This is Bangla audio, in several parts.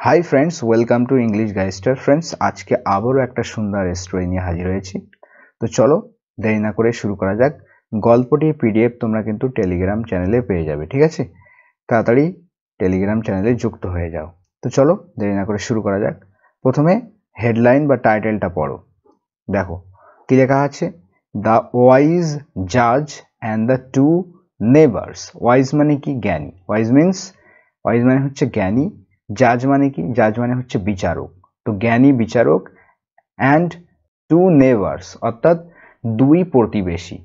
High friends, welcome to English গাইস্টার। ফ্রেন্ডস, আজকে আবারও একটা সুন্দর স্টোরি নিয়ে হাজির হয়েছি। তো চলো দেরি না করে শুরু করা যাক। গল্পটি পিডিএফ তোমরা কিন্তু টেলিগ্রাম চ্যানেলে পেয়ে যাবে, ঠিক আছে? তাড়াতাড়ি টেলিগ্রাম চ্যানেলে যুক্ত হয়ে যাও। তো চলো দেরি না করে শুরু করা যাক। প্রথমে হেডলাইন বা টাইটেলটা পড়ো। দেখো কি লেখা আছে, দ্য ওয়াইজ জাজ and the two neighbours. Wise মানে কি? জ্ঞানী। ওয়াইজ মানে হচ্ছে জ্ঞানী। জাজ মানে কি? জাজ মানে হচ্ছে বিচারক। তো জ্ঞানী বিচারক অ্যান্ড টু নেবার্স অর্থাৎ দুই প্রতিবেশী।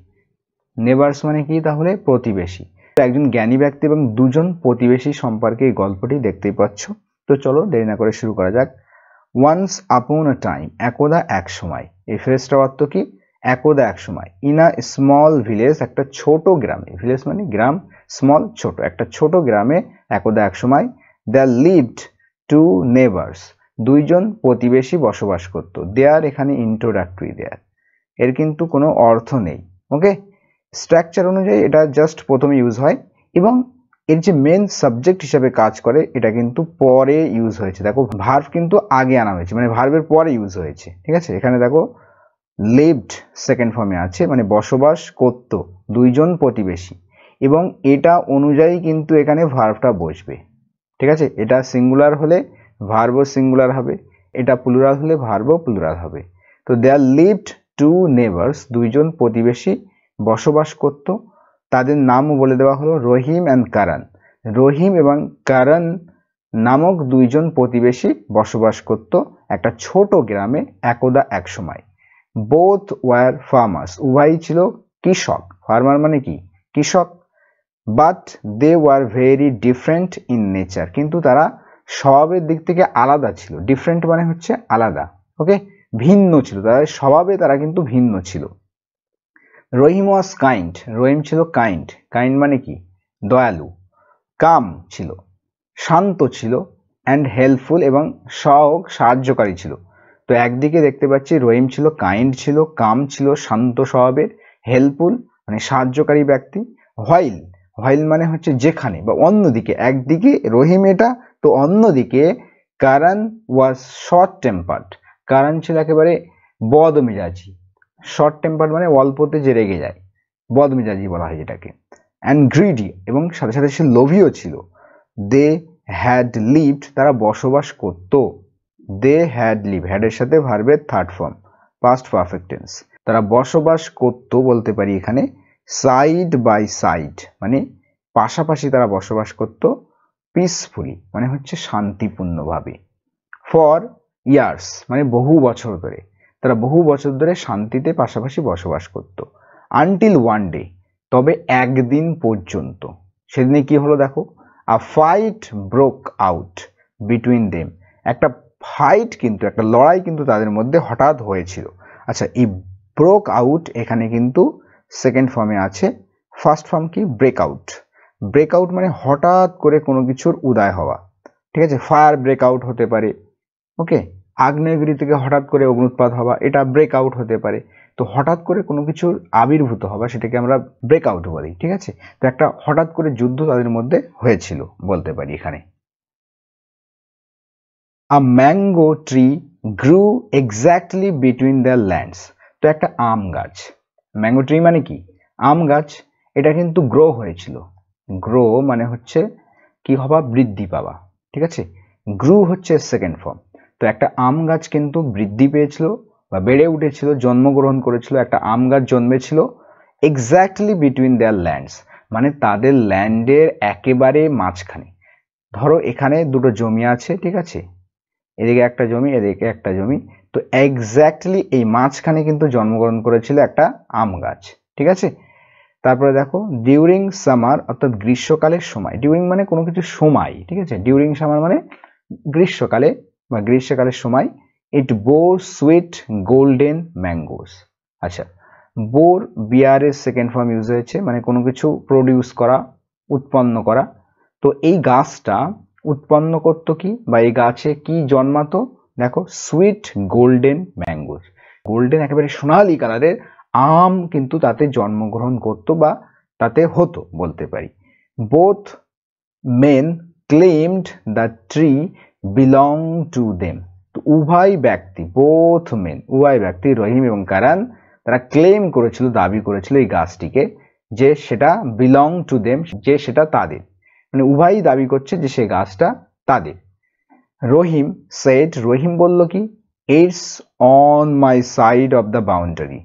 নেবার্স মানে কি তাহলে? প্রতিবেশী। একজন জ্ঞানী ব্যক্তি এবং দুজন প্রতিবেশী সম্পর্কে এই গল্পটি দেখতেই পাচ্ছ। তো চলো দেরি না করে শুরু করা যাক। ওয়ান্স আপন আ টাইম, একদা এক সময়। এই ফ্রেজটার অর্থ কি? একদা এক সময়। ইন আ স্মল ভিলেজ, একটা ছোট গ্রামে। ভিলেজ মানে গ্রাম, স্মল ছোট, একটা ছোট গ্রামে একদা এক সময় there lived two neighbors, দুইজন প্রতিবেশী বসবাস করত। দেয়ার এখানে ইন্ট্রোডাক্টরি দেয়ার, এর কিন্তু কোনো অর্থ নেই। ওকে, স্ট্রাকচার অনুযায়ী এটা জাস্ট প্রথমে ইউজ হয় এবং এর যে মেন সাবজেক্ট হিসেবে কাজ করে এটা কিন্তু পরে ইউজ হয়েছে। দেখো ভার্ব কিন্তু আগে আনা হয়েছে, মানে ভার্বের পরে ইউজ হয়েছে, ঠিক আছে? এখানে দেখো লিভড সেকেন্ড ফর্মে আছে, মানে বসবাস করত দুইজন প্রতিবেশী, এবং এটা অনুযায়ী কিন্তু এখানে ভার্বটা বসবে, ঠিক আছে? এটা সিঙ্গুলার হলে ভার্বও সিঙ্গুলার হবে, এটা প্লুরাল হলে ভার্বও প্লুরাল হবে। তো দেয়ার লিভড টু নেবার্স, দুইজন প্রতিবেশী বসবাস করত। তাদের নামও বলে দেওয়া হলো রহিম অ্যান্ড কারান। রহিম এবং কারান নামক দুইজন প্রতিবেশী বসবাস করত একটা ছোট গ্রামে একদা এক সময়। বোথ ওয়ার ফার্মার্স, উভয়ই ছিল কৃষক। ফার্মার মানে কি? কৃষক। But they were very different in nature, কিন্তু তারা স্বভাবের দিক থেকে আলাদা ছিল। ডিফারেন্ট মানে হচ্ছে আলাদা, ওকে? ভিন্ন ছিল, তাদের স্বভাবে তারা কিন্তু ভিন্ন ছিল। রহিম ওয়াজ কাইন্ড, রহিম ছিল কাইন্ড। কাইন্ড মানে কি? দয়ালু। কাম ছিল, শান্ত ছিল। অ্যান্ড হেল্পফুল, এবং সাহায্যকারী ছিল। তো একদিকে দেখতে পাচ্ছি রহিম ছিল কাইন্ড ছিল, কাম ছিল, শান্ত স্বভাবের, হেল্পফুল মানে সাহায্যকারী ব্যক্তি। হোয়াইল মানে হচ্ছে যেখানে বা অন্যদিকে। একদিকে রহিম এটা, তো অন্যদিকে কারণ ওয়াজ শর্ট টেম্পার্ড। কারণ ছিল একেবারে বদমেজাজি। শর্ট টেম্পার্ড মানে অল্পতে যে রেগে যায়, বদমেজাজি বলা হয় যেটাকে। অ্যান্ড গ্রিডি, এবং সাথে সাথে সে লোভীও ছিল। দে হ্যাড লিভড, তারা বসবাস করত। দে হ্যাড লিভ, হ্যাডের সাথে ভার্বের third form, past perfect tense. তারা বসবাস করত বলতে পারি এখানে সাইড বাই সাইড, মানে পাশাপাশি তারা বসবাস করত। পিসফুলি মানে হচ্ছে শান্তিপূর্ণভাবে। ফর ইয়ার্স মানে বহু বছর ধরে, তারা বহু বছর ধরে শান্তিতে পাশাপাশি বসবাস করত। আনটিল ওয়ান ডে, তবে একদিন পর্যন্ত। সেদিনে কি হলো দেখো, a fight broke out between them, একটা ফাইট কিন্তু, একটা লড়াই কিন্তু তাদের মধ্যে হঠাৎ হয়েছিল। আচ্ছা, এই ব্রোক আউট এখানে কিন্তু সেকেন্ড ফর্মে আছে। ফার্স্ট ফর্ম কি? ব্রেকআউট। ব্রেকআউট মানে হঠাৎ করে কোনো কিছুর উদয় হওয়া, ঠিক আছে? ফায়ার ব্রেকআউট হতে পারে, ওকে? আগ্নেয়গিরি থেকে হঠাৎ করে অগ্নুৎপাত হওয়া, এটা ব্রেকআউট হতে পারে। তো হঠাৎ করে কোনো কিছুর আবির্ভূত হওয়া, সেটাকে আমরা ব্রেকআউট বলি, ঠিক আছে? তো একটা হঠাৎ করে যুদ্ধ তাদের মধ্যে হয়েছিল বলতে পারি এখানে। আ mango tree grew exactly between the lands. তো একটা আম গাছ, ম্যাঙ্গো ট্রি মানে কি? আম গাছ। এটা কিন্তু গ্রো হয়েছিল। গ্রো মানে হচ্ছে কি হওয়া? বৃদ্ধি পাওয়া, ঠিক আছে? গ্রু হচ্ছে সেকেন্ড ফর্ম। তো একটা আম গাছ কিন্তু বৃদ্ধি পেয়েছিল বা বেড়ে উঠেছিল, জন্মগ্রহণ করেছিল, একটা আম গাছ জন্মেছিল এক্স্যাক্টলি বিটুইন দেয়ার ল্যান্ডস, মানে তাদের ল্যান্ডের একেবারে মাঝখানে। ধরো এখানে দুটো জমি আছে, ঠিক আছে? এদিকে একটা জমি, এদিকে একটা জমি। তো এক্স্যাক্টলি এই মাঝখানে কিন্তু জন্মগ্রহণ করেছিল একটা আম গাছ, ঠিক আছে? তারপরে দেখো ডিউরিং সামার, অর্থাৎ গ্রীষ্মকালের সময়। ডিউরিং মানে কোনো কিছু সময়, ঠিক আছে? ডিউরিং সামার মানে গ্রীষ্মকালে বা গ্রীষ্মকালের সময়। ইট বোর সুইট গোল্ডেন ম্যাঙ্গোস। আচ্ছা, বোর বিয়ারের সেকেন্ড ফর্ম ইউজ হয়েছে, মানে কোনো কিছু প্রডিউস করা, উৎপন্ন করা। তো এই গাছটা উৎপন্ন করতো কি, বা এই গাছে কি জন্মাতো? দেখো সুইট গোল্ডেন ম্যাঙ্গোস, গোল্ডেন একেবারে সোনালি কালারের আম কিন্তু তাতে জন্মগ্রহণ করতো বা তাতে হতো বলতে পারি। Both men claimed the tree belong to them. তো উভয় ব্যক্তি, বোথ মেন, উভয় ব্যক্তি রহিম এবং কারান, তারা ক্লেম করেছিল, দাবি করেছিল এই গাছটিকে যে সেটা বিলং টু দেম, যে সেটা তাদের, মানে উভয়ই দাবি করছে যে সেই গাছটা তাদের। রহিম সেড, রহিম বলল কি, it's on my side of the boundary.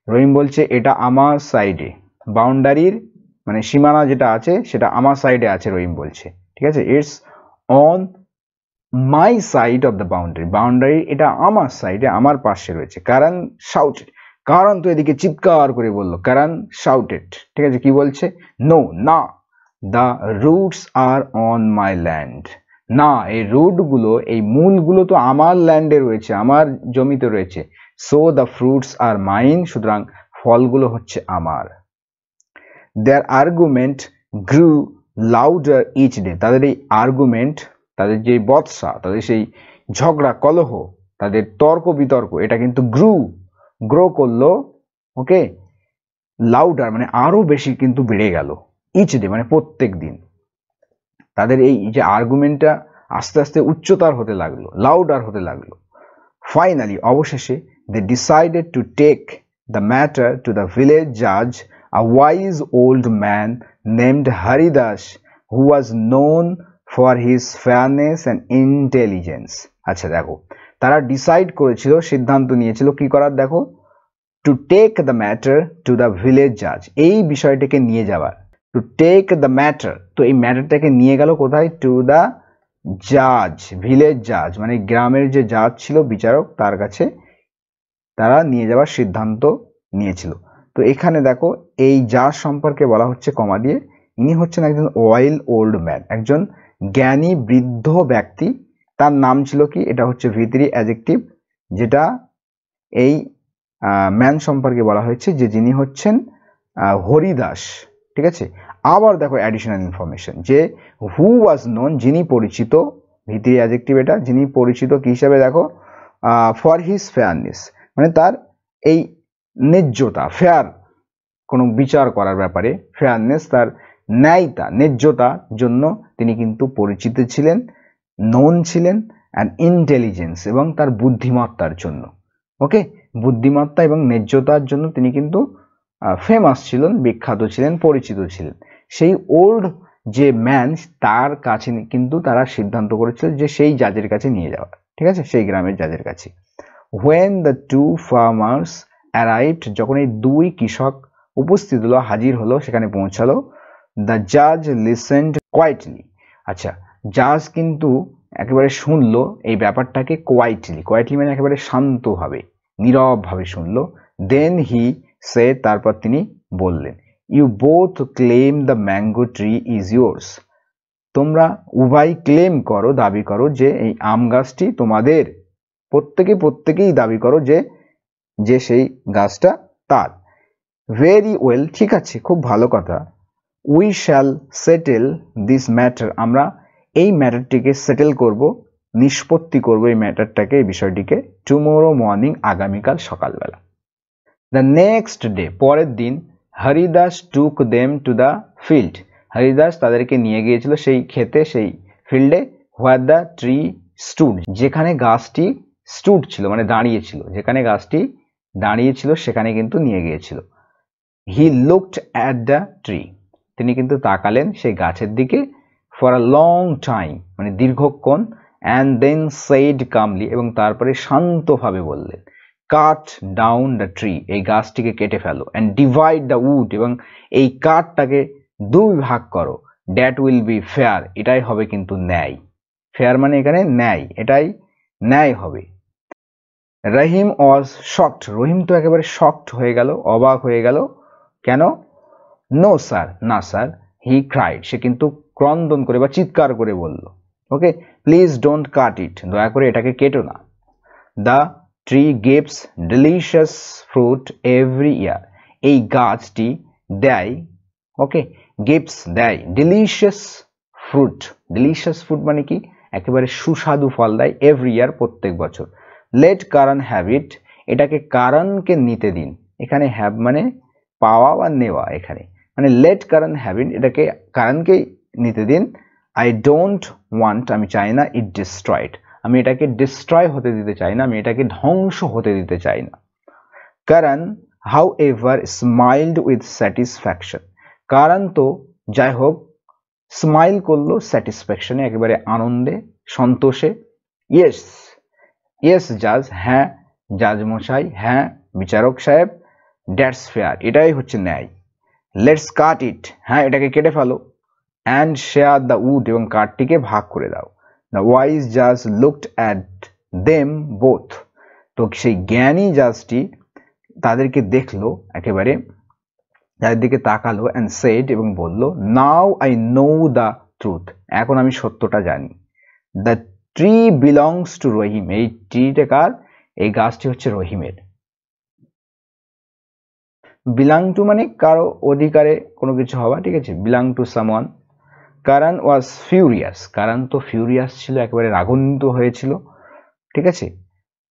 Rahim বলছে এটা আমার সাইডে, বাউন্ডারির মানে সীমানা যেটা আছে সেটা আমার সাইডে আছে, রহিম বলছে, ঠিক আছে। It's on my side of the boundary, boundary এটা আমার সাইডে, আমার পাশে রয়েছে। কারণ শাউটেড, কারণ তো এদিকে চিৎকার করে বললো, কারণ শাউটেড, ঠিক আছে। কি বলছে, নো, না, the roots are on my land, না এই রুটগুলো, এই মূলগুলো তো আমার ল্যান্ডে রয়েছে, আমার জমিতে রয়েছে। So the fruits are mine, সুতরাং ফলগুলো হচ্ছে আমার। Their argument grew louder each day, তাদের এই আর্গুমেন্ট, তাদের যে বৎসা, তাদের সেই ঝগড়া কলহ, তাদের তর্ক বিতর্ক, এটা কিন্তু গ্রো করলো, ওকে, লাউডার মানে আরো বেশি কিন্তু বেড়ে গেল, ইচ ডে মানে প্রত্যেক দিন। তাদের এই যে আর্গুমেন্টটা আস্তে আস্তে উচ্চতার হতে লাগলো, লাউডার হতে লাগলো। ফাইনালি অবশেষে they decided to take the matter to the village জাজ, a wise old man named Haridas, who was known for his fairness and intelligence. আচ্ছা দেখো, তারা ডিসাইড করেছিল, সিদ্ধান্ত নিয়েছিল কি করার, দেখো, to take the matter to the village জাজ, এই বিষয়টাকে নিয়ে যাওয়ার, টু টেক দ্য ম্যাটার, তো এই ম্যাটারটাকে নিয়ে গেল কোথায়, টু দ্য জাজ, ভিলেজ জাজ মানে গ্রামের যে জাজ ছিল, বিচারক, তার কাছে তারা নিয়ে যাওয়ার সিদ্ধান্ত নিয়েছিল। তো এখানে দেখো এই জাজ সম্পর্কে বলা হচ্ছে কমা দিয়ে, ইনি হচ্ছেন একজন ওয়াইল ওল্ড ম্যান, একজন জ্ঞানী বৃদ্ধ ব্যক্তি। তার নাম ছিল কি, এটা হচ্ছে ভিতরি অ্যাডজেক্টিভ, যেটা এই ম্যান সম্পর্কে বলা হয়েছে, যে যিনি হচ্ছেন হরিদাস, ঠিক আছে। আবার দেখো অ্যাডিশনাল ইনফরমেশন, যে হু ওয়াজ নোন, যিনি পরিচিত, ভিতরি অ্যাডজেক্টিভ এটা, যিনি পরিচিত কি হিসাবে, দেখো, ফর হিজ ফেয়ারনেস, মানে তার এই ন্যায্যতা, ফেয়ার কোনো বিচার করার ব্যাপারে, ফেয়ারনেস তার ন্যায়তা, ন্যায্যতার জন্য তিনি কিন্তু পরিচিত ছিলেন, নোন ছিলেন, অ্যান্ড ইন্টেলিজেন্স এবং তার বুদ্ধিমত্তার জন্য, ওকে, বুদ্ধিমত্তা এবং ন্যায্যতার জন্য তিনি কিন্তু ফেমাস ছিলেন, বিখ্যাত ছিলেন, পরিচিত ছিলেন। সেই ওল্ড যে ম্যান, তার কাছে কিন্তু তারা সিদ্ধান্ত করেছিল যে সেই জাজের কাছে নিয়ে যাওয়া, ঠিক আছে, সেই গ্রামের জাজের কাছে। when the two farmers arrived, যখন এই দুই কৃষক উপস্থিত হলো, হাজির হলো, সেখানে পৌঁছালো, the judge listened quietly, আচ্ছা, জাজ কিন্তু একেবারে শুনলো এই ব্যাপারটাকে কোয়াইটলি মানে একেবারে শান্তভাবে, নীরবভাবে শুনলো। then he said, তারপর তিনি বললেন, you both claim the mango tree is yours, তোমরা উভয় ক্লেম করো, দাবি করো যে এই আম গাছটি তোমাদের, প্রত্যেকেই দাবি করো যে সেই গাছটা তার। ভেরি ওয়েল, ঠিক আছে, খুব ভালো কথা। We shall settle this matter, আমরা এই ম্যাটারটিকে সেটেল করব, নিষ্পত্তি করব এই ম্যাটারটাকে, এই বিষয়টিকে, টুমোরো মর্নিং, আগামীকাল সকালবেলা। দ্য নেক্সট ডে, পরের দিন, Haridas took them to the field, Haridas তাদেরকে নিয়ে গিয়েছিল সেই ক্ষেতে, সেই ফিল্ডে, হোয়ার দ্য ট্রি স্টুড, যেখানে গাছটি স্টুড ছিল মানে দাঁড়িয়েছিল, যেখানে গাছটি দাঁড়িয়েছিল সেখানে কিন্তু নিয়ে গিয়েছিল। He looked at the tree, তিনি কিন্তু তাকালেন সেই গাছের দিকে, ফর আ লং টাইম মানে দীর্ঘক্ষণ, অ্যান্ড দেন সেইড কামলি, এবং তারপরে শান্তভাবে বললেন, কাট ডাউন দ্য ট্রি, এই গাছটিকে কেটে ফেলো, অ্যান্ড ডিভাইড দ্য উড, এবং এই কাঠটাকে দুই ভাগ করো, দ্যাট উইল বি ফেয়ার, এটাই হবে কিন্তু ন্যায়, ফেয়ার মানে এখানে ন্যায়, এটাই ন্যায় হবে। রহিম ওয়াজ শকড, রহিম তো একেবারে শকড হয়ে গেল, অবাক হয়ে গেল, কেন, নো স্যার, না স্যার, হি ক্রাইড, সে কিন্তু ক্রন্দন করে বা চিৎকার করে বলল, ওকে, প্লিজ ডোন্ট কাট ইট, দয়া করে এটাকে কেটো না। The tree gives delicious fruit every year, এই গাছটি দেয়, ওকে, গিভস দেয়, ডেলিশিয়াস ফ্রুট মানে কি, একেবারে সুস্বাদু ফল দেয়, এভরি ইয়ার প্রত্যেক বছর। লেট কারণ হ্যাভ ইট, এটাকে কারণকে নিতে দিন, এখানে হ্যাভ মানে পাওয়া বা নেওয়া, এখানে মানে লেট কারণ হ্যাভ ইট, এটাকে কারণকে নিতে দিন, আই ডোন্ট ওয়ান্ট, আমি চাই না, ইট ডিস্ট্রয়েড, আমি এটাকে ডিস্ট্রয় হতে দিতে চাই না, আমি এটাকে ধ্বংস হতে দিতে চাই না। কারণ হাউ এভার স্মাইলড উইথ স্যাটিসফ্যাকশন, কারণ তো যাই হোক স্মাইল করলো স্যাটিসফ্যাকশনে, একেবারে আনন্দে, সন্তোষে। ইয়েস, ইয়েস জাজ, হ্যাঁ জাজ মশাই, হ্যাঁ বিচারক সাহেব, দ্যাটস ফেয়ার, এটাই হচ্ছে ন্যায়। লেটস কাট ইট, হ্যাঁ এটাকে কেটে ফেলো। অ্যান্ড শেয়ার দ্য উড, এবং কাঠটিকে ভাগ করে দাও। দ্য ওয়াইজ জাজ লুকড অ্যাট দেম বোথ, তো সেই জ্ঞানী জাজটি তাদেরকে দেখলো, একেবারে তাদের দিকে তাকালো, অ্যান্ড সেড, এবং বলল, now I know the truth, এখন আমি সত্যটা জানি। দ্য ট্রি বিলংস টু রহিম, এই ট্রিটা কার? এই গাছটি হচ্ছে রহিমের। বিলং টু মানে কারো অধিকারে কোনো কিছু হওয়া, ঠিক আছে, বিলং টু সামওয়ান। কারণ ওয়াজ ফিউরিয়াস, কারণ তো ফিউরিয়াস ছিল, একেবারে রাগান্বিত হয়েছিল, ঠিক আছে।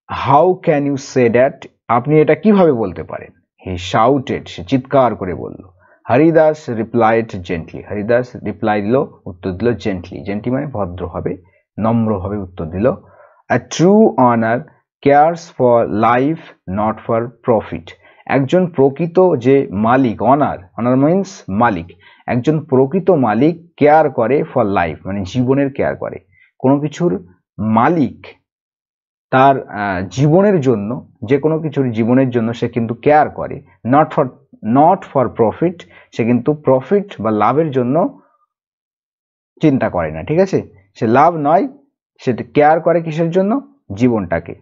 How can you say that, আপনি এটা কিভাবে বলতে পারেন? হি শাউটেড, সে চিৎকার করে বলল। Haridas replied gently, Haridas reply দিল, উত্তর দিল জেন্টলি, জেন্টলি মানে ভদ্রভাবে, নম্রভাবে উত্তর দিল। A true honour cares for life not for profit, একজন প্রকৃত যে মালিক, অনার, অনার মিন্স মালিক, একজন প্রকৃত মালিক কেয়ার করে ফর লাইফ মানে জীবনের কেয়ার করে। কোনো কিছুর মালিক তার জীবনের জন্য, যে কোনো কিছুর জীবনের জন্য সে কিন্তু কেয়ার করে, নট ফর প্রফিট, সে কিন্তু প্রফিট বা লাভের জন্য চিন্তা করে না, ঠিক আছে, সে লাভ নয়, সে কেয়ার করে কিসের জন্য? জীবনটাকে।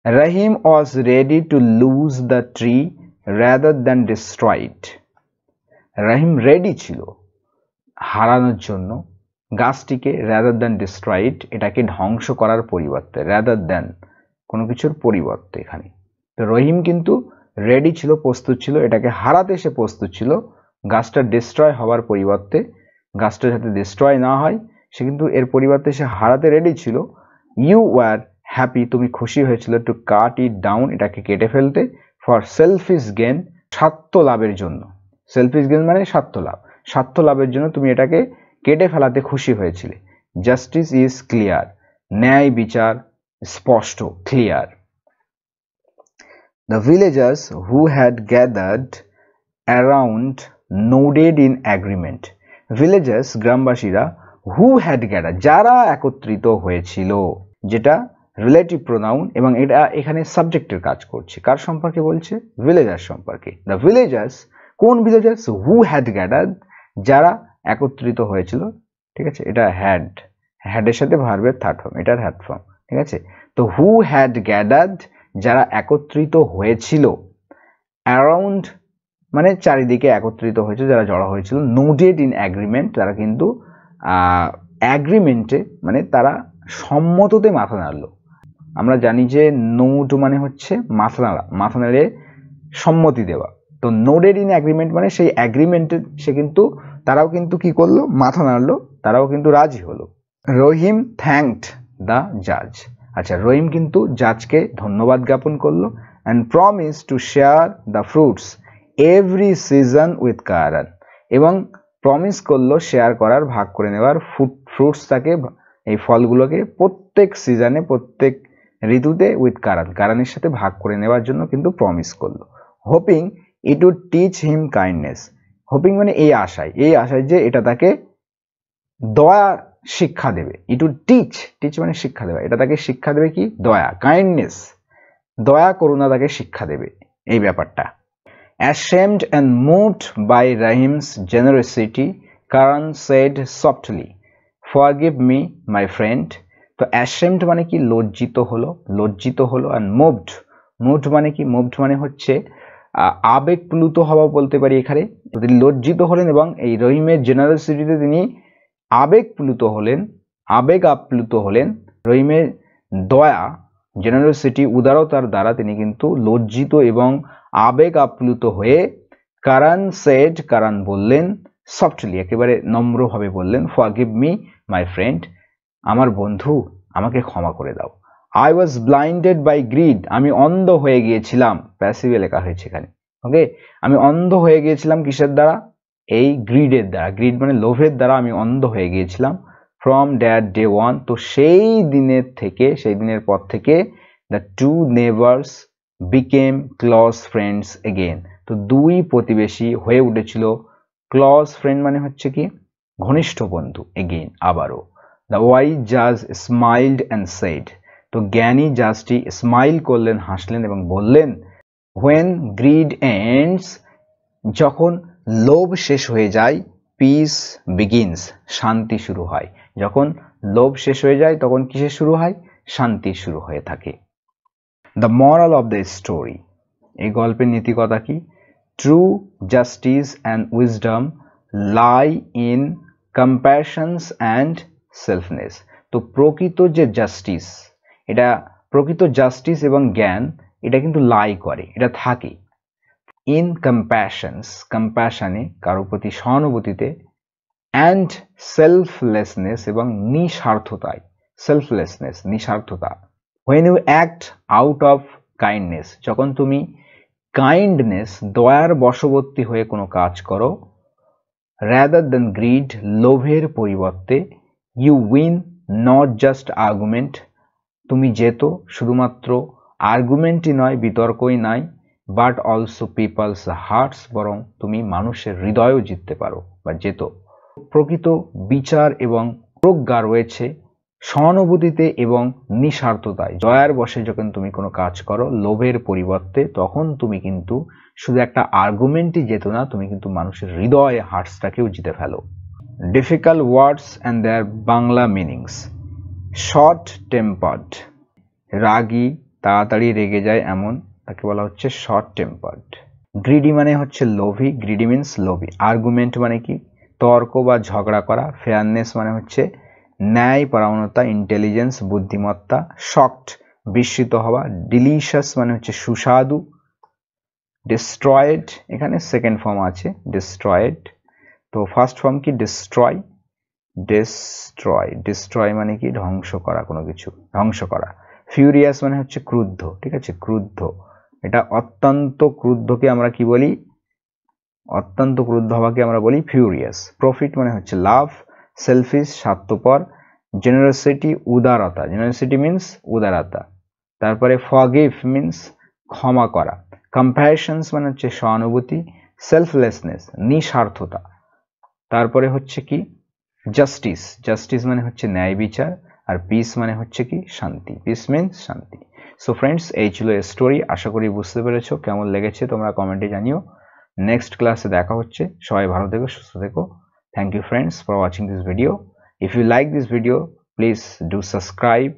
Rahim was ready to lose the tree rather than destroy it, Rahim ready ছিল হারানোর জন্য গাছটিকে, রাদার দ্যান ডিস্ট্রয় ইট, এটাকে ধ্বংস করার পরিবর্তে, রাদার দ্যান কোনো কিছুর পরিবর্তে এখানে। তো রহিম কিন্তু রেডি ছিল, প্রস্তুত ছিল, এটাকে হারাতে সে প্রস্তুত ছিল, গাছটা ডিস্ট্রয় হওয়ার পরিবর্তে, গাছটা যাতে ডিস্ট্রয় না হয় সে কিন্তু এর পরিবর্তে সে হারাতে রেডি ছিল। ইউ ওয়ার হ্যাপি, তুমি খুশি হয়েছিল, টু কাট ইট ডাউন, এটাকে কেটে ফেলতে, ফর সেলফিশ গেন, স্বার্থ লাভের জন্য, সেলফিশ গেন মানে স্বার্থ লাভ, স্বার্থ লাভের জন্য তুমি এটাকে কেটে ফেলাতে খুশি হয়েছিলে। জাস্টিস ইজ ক্লিয়ার, ন্যায় বিচার স্পষ্ট, clear. The villagers who had gathered around nodded in agreement. Villagers, গ্রামবাসীরা, who had gathered, যারা একত্রিত হয়েছিল, যেটা রিলেটিভ প্রোনাউন এবং এটা এখানে সাবজেক্টের কাজ করছে। কার সম্পর্কে বলছে? ভিলেজার সম্পর্কে। দ্য ভিলেজার্স, কোন ভিলেজার্স? হু হ্যাড গ্যাদার্ড, যারা একত্রিত হয়েছিল, ঠিক আছে, এটা হ্যাড, হ্যাডের সাথে ভার্বের থার্ড ফর্ম, এটার হ্যাড ফর্ম, ঠিক আছে। তো হু হ্যাড গ্যাদার্ড, যারা একত্রিত হয়েছিল, অ্যারাউন্ড মানে চারিদিকে একত্রিত হয়েছে, যারা জড়ো হয়েছিল, নোডেড ইন অ্যাগ্রিমেন্ট, তারা কিন্তু অ্যাগ্রিমেন্টে মানে তারা সম্মততে মাথা নাড়লো। আমরা জানি যে নোড মানে হচ্ছে মাথা নাড়া, মাথা নেড়ে সম্মতি দেওয়া। তো নোডেড ইন অ্যাগ্রিমেন্ট মানে সেই অ্যাগ্রিমেন্টে সে কিন্তু, তারাও কিন্তু কি করলো? মাথা নাড়লো, তারাও কিন্তু রাজি হলো। রহিম থ্যাঙ্কড দ্য জাজ, আচ্ছা রহিম কিন্তু জাজকে ধন্যবাদ জ্ঞাপন করলো। And promise to share the fruits every season with Karan, এবং প্রমিস করলো শেয়ার করার, ভাগ করে নেওয়ার, ফ্রুটসটাকে, এই ফলগুলোকে প্রত্যেক সিজনে, প্রত্যেক ঋতুতে উইথ কারান, কারানের সাথে ভাগ করে নেওয়ার জন্য কিন্তু প্রমিস করলো। Hoping it would teach him kindness, hoping মানে এই আশায়, এই আশায় যে এটা তাকে দয়া শিক্ষা দেবে। ইট উড টিচ, টিচ মানে শিক্ষা দেবে, এটা তাকে শিক্ষা দেবে কি? দয়া, কাইন্ডনেস, দয়া করুণা তাকে শিক্ষা দেবে এই ব্যাপারটা। Ashamed and moved by Rahim's generosity, Karan said softly, "Forgive me, my friend." তো ashamed মানে কি? লজ্জিত হলো, লজ্জিত হলো। and moved মানে কি? moved মানে হচ্ছে আবেগপ্লুত হওয়া বলতে পারি এখানে। তিনি লজ্জিত হলেন এবং এই রহিমের জেনারসিটিতে তিনি আবেগপ্লুত হলেন, আবেগ আপ্লুত হলেন। রহিমের দয়া, জেনারসিটি, উদারতার দ্বারা তিনি কিন্তু লজ্জিত এবং আবেগ আপ্লুত হয়ে, কারান সেড, কারান বললেন, সফটলি একেবারে নম্রভাবে বললেন, ফরগিভ মি মাই ফ্রেন্ড, আমার বন্ধু আমাকে ক্ষমা করে দাও। I was blinded by greed, আমি অন্ধ হয়ে গিয়েছিলাম, প্যাসিভে লেখা হয়েছে এখানে, ওকে। আমি অন্ধ হয়ে গিয়েছিলাম কিসের দ্বারা? এই গ্রিডের দ্বারা। গ্রিড মানে লোভের দ্বারা আমি অন্ধ হয়ে গিয়েছিলাম। from that day on, তো সেই দিনের পর থেকে the two neighbors became close friends again, তো দুই প্রতিবেশী হয়ে উঠেছিল ক্লজ ফ্রেন্ড মানে হচ্ছে কি ঘনিষ্ঠ বন্ধু, again আবারও। the wise judge smiled and said, তো জ্ঞানী জাজটি স্মাইল করলেন, হাসলেন এবং বললেন, when greed ends, যখন লোভ শেষ হয়ে যায়, peace begins, শান্তি শুরু হয়। যখন লোভ শেষ হয়ে যায় তখন কিসের শুরু হয়? শান্তি শুরু হয়ে থাকে। the moral of the story, এই গল্পের নীতিকথা কি? true justice and wisdom lie in compassion and selflessness, তো প্রকৃত যে জাস্টিস, এটা প্রকৃত জাস্টিস এবং জ্ঞান এটা কিন্তু লাই করে, এটা থাকে ইন কম্প্যাশনস, কম্প্যাশনে কারোর প্রতি সহানুভূতিতে, অ্যান্ড সেলফলেসনেস এবং নিস্বার্থতায়, selflessness নিস্বার্থতা। when you act out of kindness, যখন তুমি কাইন্ডনেস দয়ার বশবর্তী হয়ে কোনো কাজ করো, rather than greed, লোভের পরিবর্তে, you win not just argument, তুমি জেতো শুধুমাত্র আর্গুমেন্টই নয়, বিতর্কই নয়, বাট অলসো পিপলস হার্টস, বরং তুমি মানুষের হৃদয়ও জিততে পারো বা জেতো। প্রকৃত বিচার এবং প্রজ্ঞা রয়েছে সহানুভূতিতে এবং নিস্বার্থতায়। জয়ার বশে যখন তুমি কোনো কাজ করো লোভের পরিবর্তে, তখন তুমি কিন্তু শুধু একটা আর্গুমেন্টই জেতো না, তুমি কিন্তু মানুষের হৃদয় হার্টসটাকেও জিতে ফেলো। Difficult words and their Bangla meanings. Short tempered, রাগী, তাড়াতাড়ি রেগে যায় এমন, তাকে বলা হচ্ছে শর্ট টেম্পার্ড। গ্রিডি মানে হচ্ছে লোভী, গ্রিডি মিন্স লোভী। আর্গুমেন্ট মানে কি? তর্ক বা ঝগড়া করা। ফেয়ারনেস মানে হচ্ছে ন্যায় পরায়ণতা, ইন্টেলিজেন্স বুদ্ধিমত্তা। শকড বিস্মিত হওয়া। ডিলিশিয়াস মানে হচ্ছে সুস্বাদু। ডিস্ট্রয়েড, এখানে সেকেন্ড ফর্ম আছে ডিস্ট্রয়েড, তো ফার্স্ট ফর্ম কি? ডিস্ট্রয়, ডিস্ট্রয়, ডিস্ট্রয় মানে কি? ধ্বংস করা, কোনো কিছু ধ্বংস করা। ফিউরিয়াস মানে হচ্ছে ক্রুদ্ধ, ঠিক আছে, ক্রুদ্ধ। এটা অত্যন্ত ক্রুদ্ধকে আমরা কি বলি? অত্যন্ত ক্রুদ্ধ হওয়াকে আমরা বলি ফিউরিয়াস। প্রফিট মানে হচ্ছে লাভ। সেলফিশ স্বার্থপর। জেনারসিটি উদারতা, জেনারসিটি মিন্স উদারতা। তারপরে ফরগিভ মিন্স ক্ষমা করা। কম্প্যাশনস মানে হচ্ছে সহানুভূতি। সেলফলেসনেস নিস্বার্থতা। তারপরে হচ্ছে কি? জাস্টিস, জাস্টিস মানে হচ্ছে ন্যায় বিচার। আর পিস মানে হচ্ছে কি? শান্তি। পিস মিন্স শান্তি। সো ফ্রেন্ডস, এই ছিল স্টোরি। আশা করি বুঝতে পেরেছো। কেমন লেগেছে তোমরা কমেন্টে জানিও। নেক্সট ক্লাসে দেখা হচ্ছে। সবাই ভালো থেকো, সুস্থ থেকো। Thank you friends for watching this video. If you like this video, please do subscribe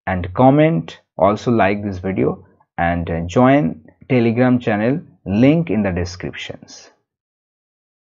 and comment. Also like this video and join Telegram channel, link in the descriptions.